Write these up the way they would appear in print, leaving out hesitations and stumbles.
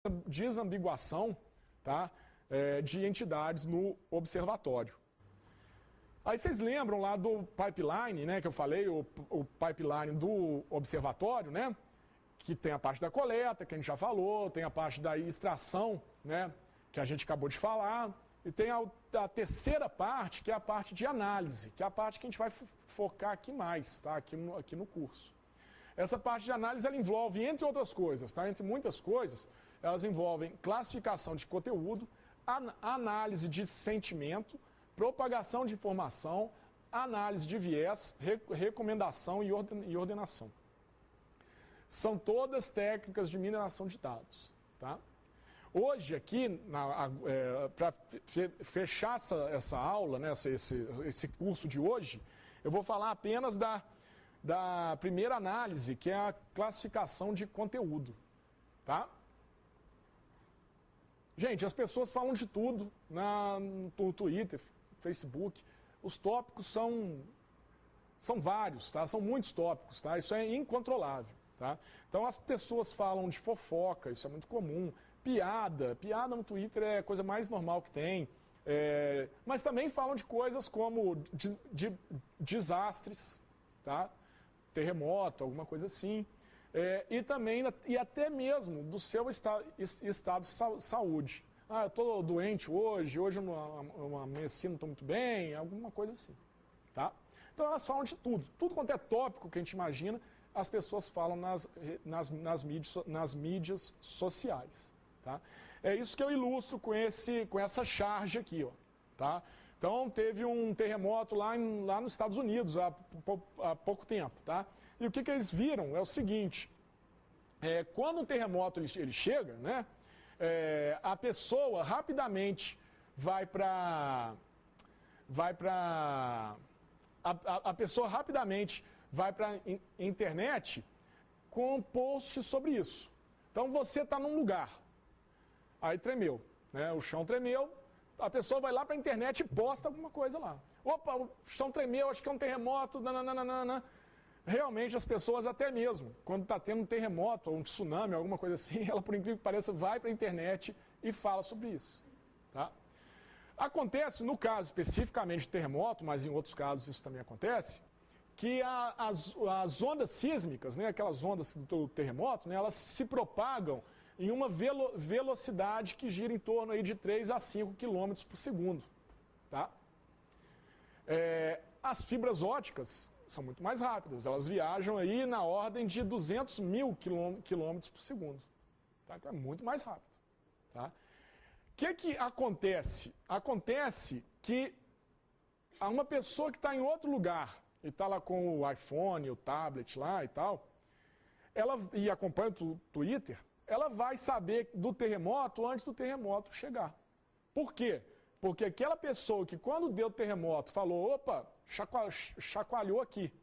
desambiguação, tá, de entidades no observatório. Aí vocês lembram lá do pipeline, né, que eu falei, o pipeline do observatório, né, que tem a parte da coleta, que a gente já falou, tem a parte da extração, né, que a gente acabou de falar, e tem a terceira parte, que é a parte de análise, que é a parte que a gente vai focar aqui mais, tá, aqui no curso. Essa parte de análise, ela envolve, entre outras coisas, tá, entre muitas coisas, elas envolvem classificação de conteúdo, análise de sentimento, propagação de informação, análise de viés, recomendação e ordenação. São todas técnicas de mineração de dados. Tá? Hoje, aqui, para fechar essa aula, né, esse curso de hoje, eu vou falar apenas da primeira análise, que é a classificação de conteúdo. Tá? Gente, as pessoas falam de tudo no Twitter, Facebook. Os tópicos são vários, tá? São muitos tópicos, tá? Isso é incontrolável, tá? Então as pessoas falam de fofoca, isso é muito comum. Piada no Twitter é a coisa mais normal que tem. Mas também falam de coisas como de desastres, tá? Terremoto, alguma coisa assim. E até mesmo do seu estado de saúde. Ah, eu estou doente hoje eu não amanheci, não estou muito bem, alguma coisa assim. Tá? Então elas falam de tudo. Tudo quanto é tópico que a gente imagina, as pessoas falam nas mídias sociais. Tá? É isso que eu ilustro com essa charge aqui. Ó, tá? Então teve um terremoto lá nos Estados Unidos há pouco tempo. Tá? E o que eles viram é o seguinte, quando um terremoto ele chega, né, a pessoa rapidamente a pessoa rapidamente vai para a internet com posts sobre isso. Então você está num lugar, aí tremeu, né, o chão tremeu, a pessoa vai lá para a internet e posta alguma coisa lá. Opa, o chão tremeu, acho que é um terremoto, nananana. Realmente as pessoas até mesmo, quando está tendo um terremoto ou um tsunami, alguma coisa assim, ela, por incrível que pareça, vai para a internet e fala sobre isso. Tá? Acontece, no caso especificamente de terremoto, mas em outros casos isso também acontece, que as ondas sísmicas, né, aquelas ondas do terremoto, né, elas se propagam em uma velocidade que gira em torno aí de 3 a 5 km por segundo. Tá? As fibras óticas são muito mais rápidas, elas viajam aí na ordem de 200 mil quilômetros por segundo. Tá? Então é muito mais rápido. Tá? O que acontece? Acontece que uma pessoa que está em outro lugar, e está lá com o iPhone, o tablet lá e tal, e acompanha o Twitter, ela vai saber do terremoto antes do terremoto chegar. Por quê? Porque aquela pessoa que quando deu o terremoto falou, opa, chacoalhou aqui,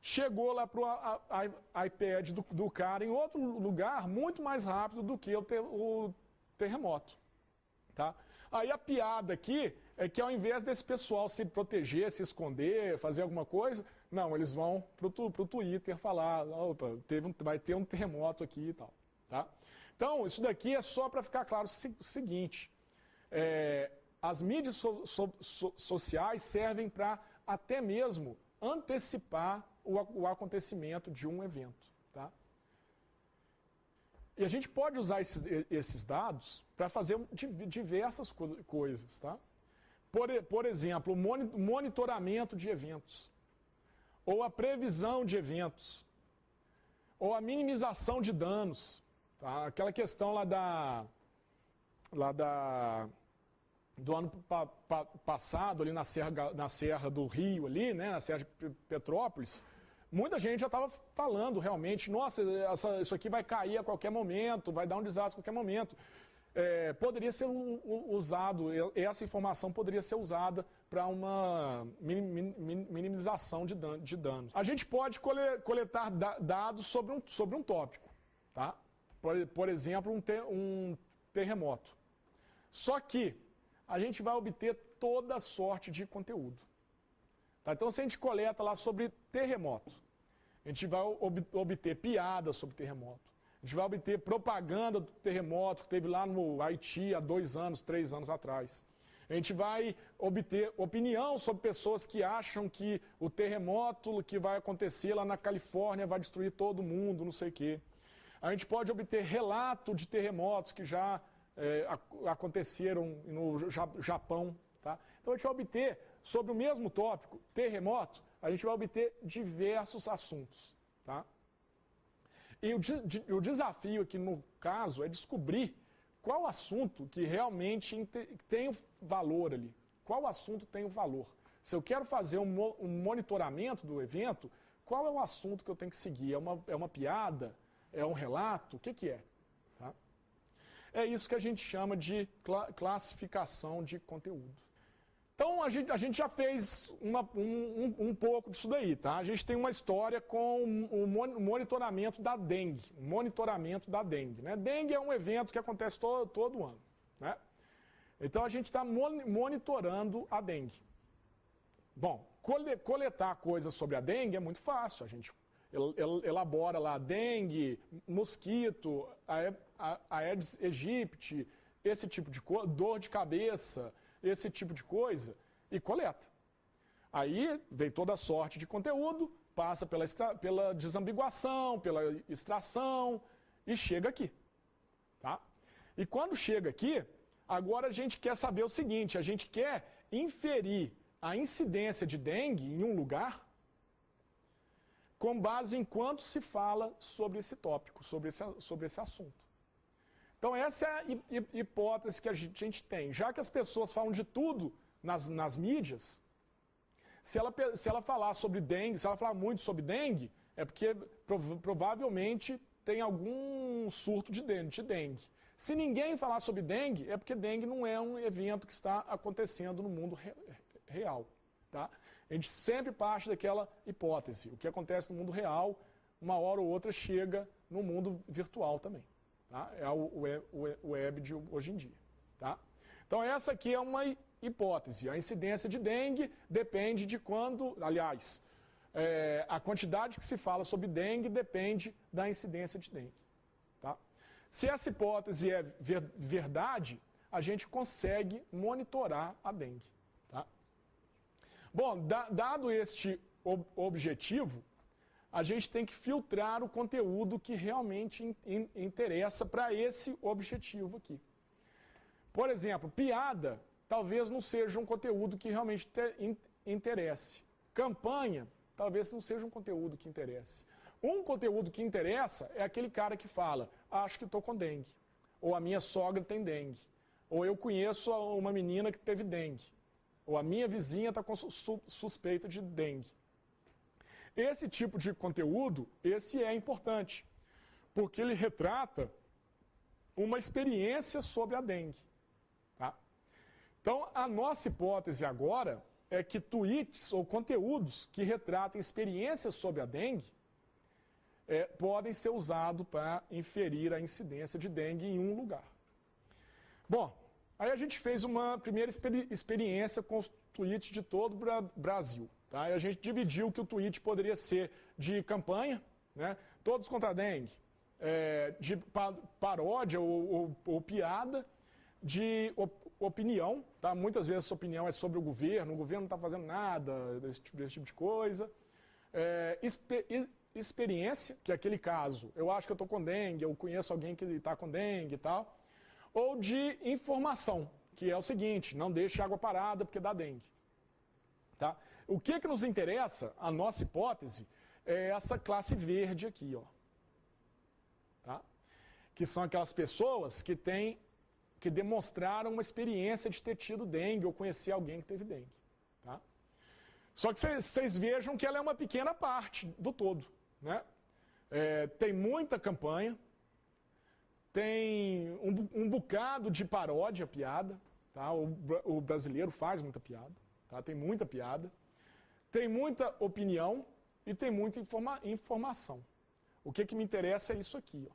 chegou lá para o iPad do cara em outro lugar muito mais rápido do que o terremoto. Tá? Aí a piada aqui é que ao invés desse pessoal se proteger, se esconder, fazer alguma coisa, não, eles vão para o Twitter falar, opa, vai ter um terremoto aqui e tal. Tá? Então, isso daqui é só para ficar claro o seguinte, as mídias sociais servem para até mesmo antecipar o acontecimento de um evento. Tá? E a gente pode usar esses dados para fazer diversas coisas. Tá? Por exemplo, o monitoramento de eventos, ou a previsão de eventos, ou a minimização de danos. Tá? Aquela questão do ano passado, ali na Serra do Rio, ali, né, na Serra de Petrópolis, muita gente já estava falando realmente, nossa, isso aqui vai cair a qualquer momento, vai dar um desastre a qualquer momento. Poderia ser usado, essa informação poderia ser usada para uma minimização de danos. A gente pode coletar dados sobre um tópico, tá? Por exemplo, um terremoto. Só que a gente vai obter toda sorte de conteúdo. Tá? Então, se a gente coleta lá sobre terremoto, a gente vai obter piadas sobre terremoto, a A gente vai obter propaganda do terremoto que teve lá no Haiti há 2 anos, 3 anos atrás. A gente vai obter opinião sobre pessoas que acham que o terremoto que vai acontecer lá na Califórnia vai destruir todo mundo, não sei o quê. A gente pode obter relato de terremotos que já aconteceram no Japão. Tá? Então a gente vai obter, sobre o mesmo tópico, terremoto, a gente vai obter diversos assuntos. Tá? E o desafio aqui no caso é descobrir qual assunto que realmente tem valor ali. Qual assunto tem o valor? Se eu quero fazer um monitoramento do evento, qual é o assunto que eu tenho que seguir? É uma piada? É um relato? O que é? Tá? É isso que a gente chama de classificação de conteúdo. Então, a gente já fez um pouco disso daí, tá? A gente tem uma história com o monitoramento da dengue. Né? Dengue é um evento que acontece todo ano, né? Então, a gente está monitorando a dengue. Bom, coletar coisas sobre a dengue é muito fácil. A gente elabora lá dengue, mosquito, Aedes aegypti, esse tipo de coisa, dor de cabeça, esse tipo de coisa, e coleta. Aí vem toda a sorte de conteúdo, passa pela desambiguação, pela extração, e chega aqui. Tá? E quando chega aqui, agora a gente quer saber o seguinte, a gente quer inferir a incidência de dengue em um lugar com base em quanto se fala sobre esse tópico, sobre esse assunto. Então essa é a hipótese que a gente tem. Já que as pessoas falam de tudo nas mídias, se ela falar sobre dengue, se ela falar muito sobre dengue, é porque provavelmente tem algum surto de dengue. Se ninguém falar sobre dengue, é porque dengue não é um evento que está acontecendo no mundo real. Tá? A gente sempre parte daquela hipótese. O que acontece no mundo real, uma hora ou outra chega no mundo virtual também. Tá? É o web de hoje em dia. Tá? Então essa aqui é uma hipótese. A incidência de dengue depende de quando, aliás, a quantidade que se fala sobre dengue depende da incidência de dengue. Tá? Se essa hipótese é verdade, a gente consegue monitorar a dengue. Tá? Bom, dado este objetivo, a gente tem que filtrar o conteúdo que realmente interessa para esse objetivo aqui. Por exemplo, piada talvez não seja um conteúdo que realmente interesse. Campanha talvez não seja um conteúdo que interesse. Um conteúdo que interessa é aquele cara que fala, acho que estou com dengue, ou a minha sogra tem dengue, ou eu conheço uma menina que teve dengue, ou a minha vizinha está com suspeita de dengue. Esse tipo de conteúdo, esse é importante, porque ele retrata uma experiência sobre a dengue. Tá? Então, a nossa hipótese agora é que tweets ou conteúdos que retratem experiências sobre a dengue podem ser usados para inferir a incidência de dengue em um lugar. Bom, aí a gente fez uma primeira experiência com os tweets de todo o Brasil. Tá? E a gente dividiu que o tweet poderia ser de campanha, né? Todos contra a dengue, de paródia ou piada, de opinião, tá? Muitas vezes essa opinião é sobre o governo não está fazendo nada, desse tipo de coisa. Experiência, que é aquele caso, eu acho que eu estou com dengue, eu conheço alguém que está com dengue e tal. Ou de informação, que é o seguinte, não deixe água parada porque dá dengue. Tá? O que nos interessa, a nossa hipótese, é essa classe verde aqui, ó. Tá? Que são aquelas pessoas que demonstraram uma experiência de ter tido dengue ou conhecer alguém que teve dengue. Tá? Só que vocês vejam que ela é uma pequena parte do todo. Né? Tem muita campanha, tem um bocado de paródia, piada. Tá? O brasileiro faz muita piada. Tá? Tem muita piada, tem muita opinião e tem muita informação. O que me interessa é isso aqui. Ó.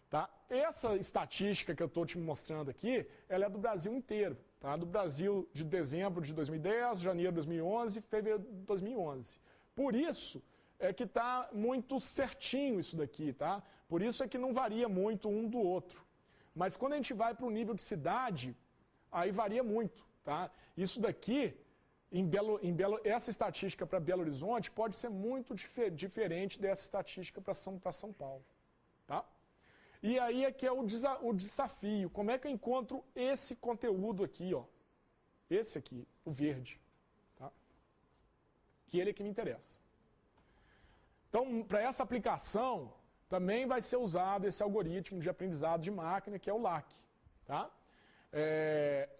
Tá? Essa estatística que eu estou te mostrando aqui, ela é do Brasil inteiro. Tá? Do Brasil de dezembro de 2010, janeiro de 2011, fevereiro de 2011. Por isso, é que está muito certinho isso daqui, tá? Por isso é que não varia muito um do outro. Mas quando a gente vai para o nível de cidade, aí varia muito, tá? Isso daqui, essa estatística para Belo Horizonte pode ser muito diferente dessa estatística para São Paulo, tá? E aí é que é o desafio. Como é que eu encontro esse conteúdo aqui, ó? Esse aqui, o verde, tá? Que ele é que me interessa. Então, para essa aplicação, também vai ser usado esse algoritmo de aprendizado de máquina, que é o LAC, tá?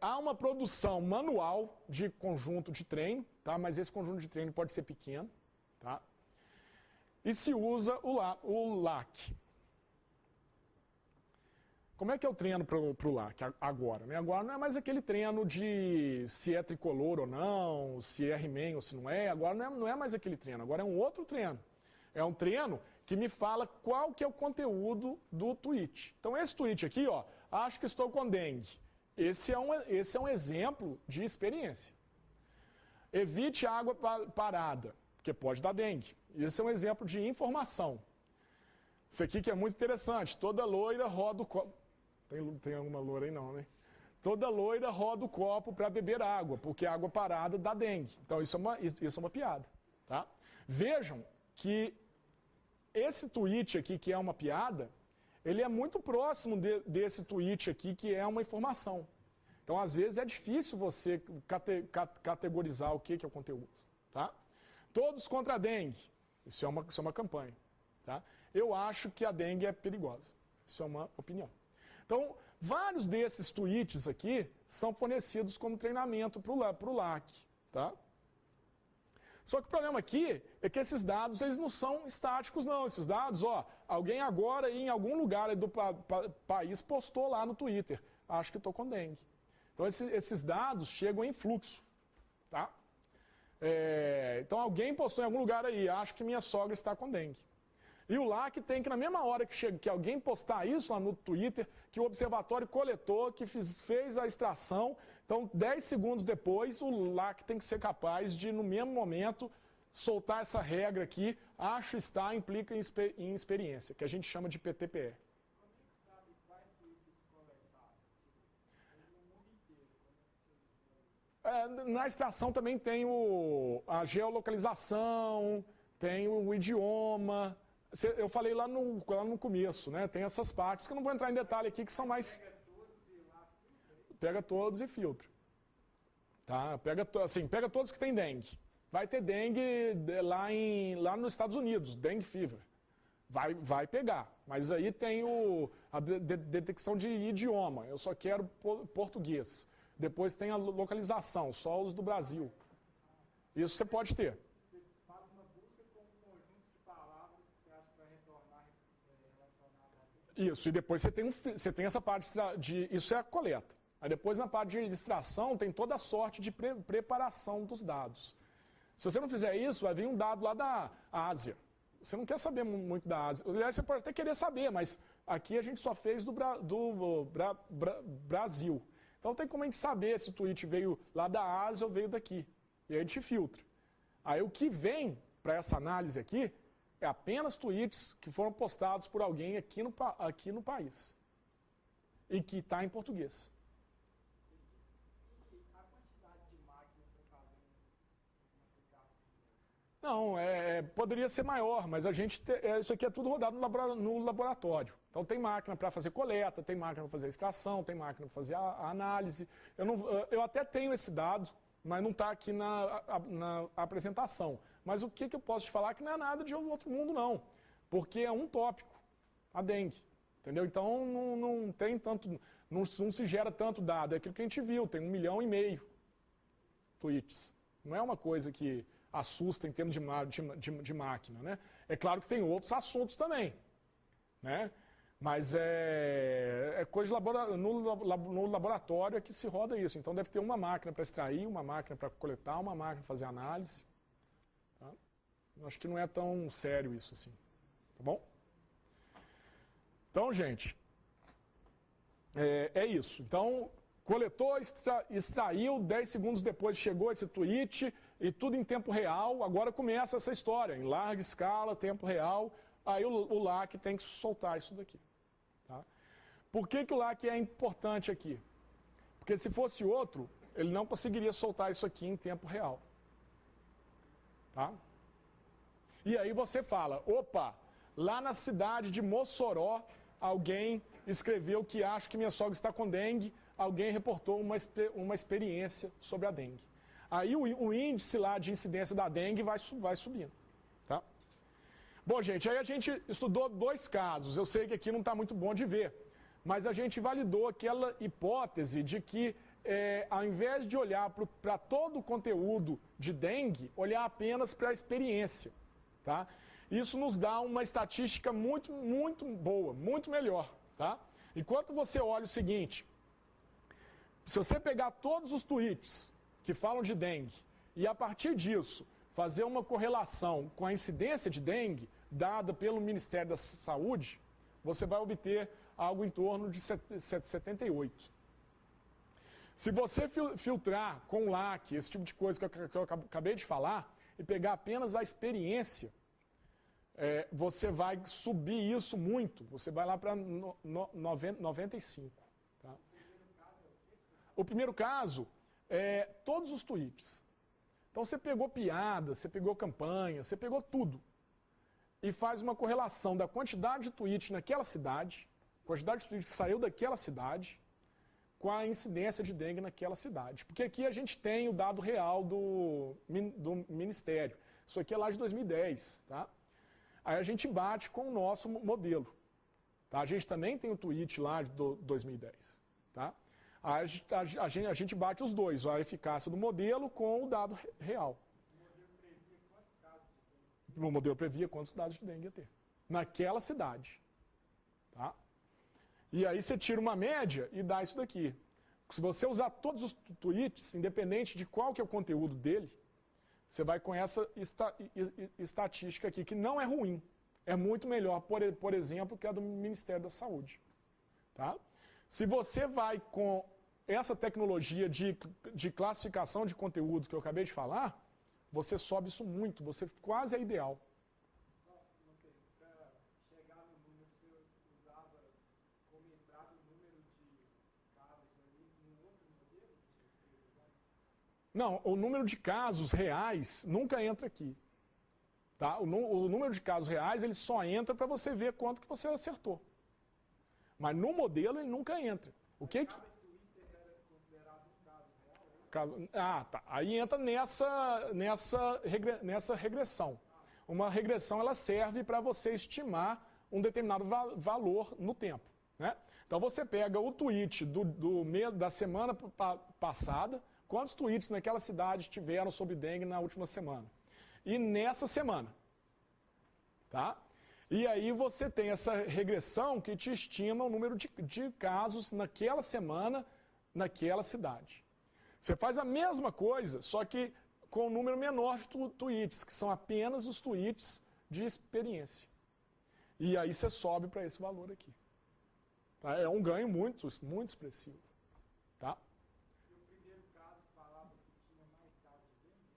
Há uma produção manual de conjunto de treino, tá? Mas esse conjunto de treino pode ser pequeno, tá? E se usa o LAC. Como é que eu treino para o LAC agora? Né? Agora não é mais aquele treino de se é tricolor ou não, se é He-Man ou se não é. Agora não é mais aquele treino, agora é um outro treino. É um treino que me fala qual que é o conteúdo do tweet. Então esse tweet aqui, ó, acho que estou com dengue. Esse é um exemplo de experiência. Evite água parada, porque pode dar dengue. Esse é um exemplo de informação. Isso aqui que é muito interessante. Toda loira roda o copo. Tem alguma loira aí não, né? Toda loira roda o copo para beber água, porque água parada dá dengue. Então isso é uma piada, tá? Vejam que esse tweet aqui, que é uma piada, ele é muito próximo desse tweet aqui, que é uma informação. Então, às vezes, é difícil você categorizar o que é o conteúdo, tá? Todos contra a dengue. Isso é uma campanha, tá? Eu acho que a dengue é perigosa. Isso é uma opinião. Então, vários desses tweets aqui são fornecidos como treinamento para o LAC, tá? Só que o problema aqui é que esses dados eles não são estáticos, não. Esses dados, ó, alguém agora em algum lugar do país postou lá no Twitter, acho que estou com dengue. Então esses dados chegam em fluxo, tá? Então alguém postou em algum lugar aí, acho que minha sogra está com dengue. E o LAC tem que, na mesma hora que alguém postar isso lá no Twitter, que o observatório coletou, que fez a extração, então 10 segundos depois o LAC tem que ser capaz de, no mesmo momento, soltar essa regra aqui, acho estar, implica em experiência, que a gente chama de PTPE. Como é que sabe quais tweets coletados? No mundo inteiro, Na extração também tem a geolocalização, tem o idioma. Eu falei lá no começo, né? Tem essas partes que eu não vou entrar em detalhe aqui, que são mais... Pega todos e filtra. Tá? Pega todos que tem dengue. Vai ter dengue lá nos Estados Unidos, dengue fever. Vai pegar. Mas aí tem a detecção de idioma. Eu só quero português. Depois tem a localização, só os do Brasil. Isso você pode ter. Isso, e depois você tem essa parte de... Isso é a coleta. Aí depois na parte de extração tem toda a sorte de preparação dos dados. Se você não fizer isso, vai vir um dado lá da Ásia. Você não quer saber muito da Ásia. Aliás, você pode até querer saber, mas aqui a gente só fez do Brasil. Então tem como a gente saber se o tweet veio lá da Ásia ou veio daqui. E aí a gente filtra. Aí o que vem para essa análise aqui é apenas tweets que foram postados por alguém aqui no país. E que está em português. E a quantidade de máquinas para fazer uma aplicação? Não, poderia ser maior, mas isso aqui é tudo rodado no laboratório. Então tem máquina para fazer coleta, tem máquina para fazer extração, tem máquina para fazer a análise. Eu até tenho esse dado, mas não está aqui na apresentação. Mas o que eu posso te falar é que não é nada de outro mundo, não. Porque é um tópico, a dengue. Entendeu? Então não tem tanto, não se gera tanto dado. É aquilo que a gente viu, tem 1,5 milhão tweets. Não é uma coisa que assusta em termos de máquina, né? É claro que tem outros assuntos também, né? Mas é coisa no laboratório é que se roda isso. Então deve ter uma máquina para extrair, uma máquina para coletar, uma máquina para fazer análise. Tá? Acho que não é tão sério isso assim. Tá bom? Então, gente, é isso. Então, coletou, extraiu, 10 segundos depois chegou esse tweet, e tudo em tempo real. Agora começa essa história, em larga escala, tempo real, aí o LAC tem que soltar isso daqui. Tá? Por que o LAC é importante aqui? Porque se fosse outro, ele não conseguiria soltar isso aqui em tempo real. Tá? E aí você fala, opa, lá na cidade de Mossoró, alguém escreveu que acha que minha sogra está com dengue, alguém reportou uma experiência sobre a dengue. Aí o índice lá de incidência da dengue vai subindo. Tá? Bom, gente, aí a gente estudou 2 casos. Eu sei que aqui não está muito bom de ver, mas a gente validou aquela hipótese de que, ao invés de olhar para todo o conteúdo de dengue, olhar apenas para a experiência. Tá? Isso nos dá uma estatística muito, muito boa, muito melhor. Tá? Enquanto você olha o seguinte, se você pegar todos os tweets que falam de dengue e a partir disso fazer uma correlação com a incidência de dengue dada pelo Ministério da Saúde, você vai obter algo em torno de 78. Se você filtrar com LAC, esse tipo de coisa que eu acabei de falar, e pegar apenas a experiência, você vai subir isso muito. Você vai lá para 95. Tá? O primeiro caso é todos os tweets. Então você pegou piada, você pegou campanha, você pegou tudo. E faz uma correlação da quantidade de tweets naquela cidade, quantidade de tweets que saiu daquela cidade, com a incidência de dengue naquela cidade. Porque aqui a gente tem o dado real do Ministério. Isso aqui é lá de 2010, tá? Aí a gente bate com o nosso modelo. Tá? A gente também tem o tweet lá de 2010, tá? Aí a gente bate os dois, a eficácia do modelo com o dado real. O modelo previa quantos dados de dengue ia ter. Naquela cidade. Tá? E aí você tira uma média e dá isso daqui. Se você usar todos os tweets, independente de qual que é o conteúdo dele, você vai com essa estatística aqui, que não é ruim. É muito melhor, por exemplo, que a do Ministério da Saúde. Tá? Se você vai com essa tecnologia de classificação de conteúdo que eu acabei de falar, você sobe isso muito, você quase é ideal. Para chegar no número, você usava como entrada o número de casos ali num outro modelo de previsão? Não, o número de casos reais nunca entra aqui. Tá? O número de casos reais ele só entra para você ver quanto que você acertou. Mas no modelo ele nunca entra. O que que... tá. Aí entra nessa regressão. Uma regressão ela serve para você estimar um determinado valor no tempo. Né? Então você pega o tweet da semana passada, quantos tweets naquela cidade tiveram sobre dengue na última semana. E nessa semana. Tá? E aí você tem essa regressão que te estima o número de casos naquela semana, naquela cidade. Você faz a mesma coisa, só que com um número menor de tweets, que são apenas os tweets de experiência. E aí você sobe para esse valor aqui. Tá? É um ganho muito, muito expressivo. Tá? E o primeiro caso falava que tinha mais casos de dengue?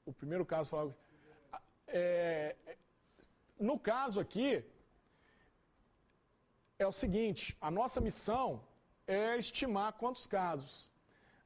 O primeiro caso falava... No caso aqui, é o seguinte, a nossa missão é estimar quantos casos.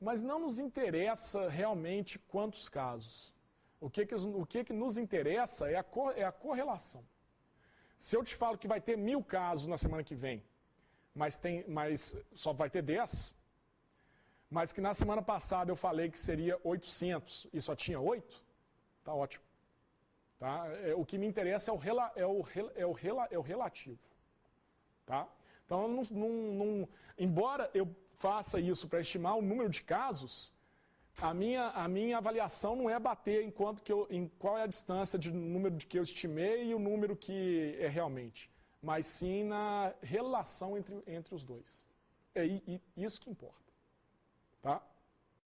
Mas não nos interessa realmente quantos casos. O que nos interessa é a correlação. Se eu te falo que vai ter 1000 casos na semana que vem, mas só vai ter 10, mas que na semana passada eu falei que seria 800 e só tinha 8, tá ótimo. Tá? O que me interessa é o relativo. Tá? Então, embora eu faça isso para estimar o número de casos, a minha avaliação não é bater em qual é a distância de número que eu estimei e o número que é realmente, mas sim na relação entre os dois. É isso que importa. Tá?